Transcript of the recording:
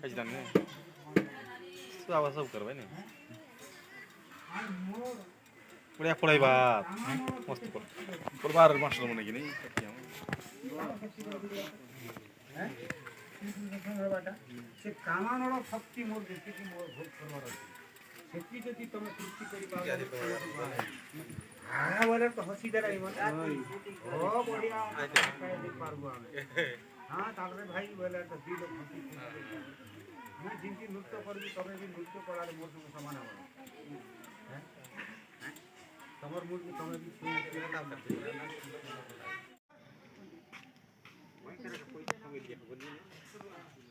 खाई जाने सब करवाई नहीं बढ़िया पढ़ाई बात मस्त पर बार मास्टर बने की नहीं से कामानर शक्ति मोर देखि मोर भोग करवार अछि सेति जति तमे तृप्ति करि पाबो हां बोले तो हसी डराई मत ओ बढ़िया काय दे पारबो हमें हां तारे भाई बोले तो दी लोग हसी मैं जिनकी नृत्य करबी तमे भी नृत्य कराले मोर संग समान हो हैं तमर मूड में तमे भी सुन के काम करते वहीं तरह कोई संग दिया बोलिए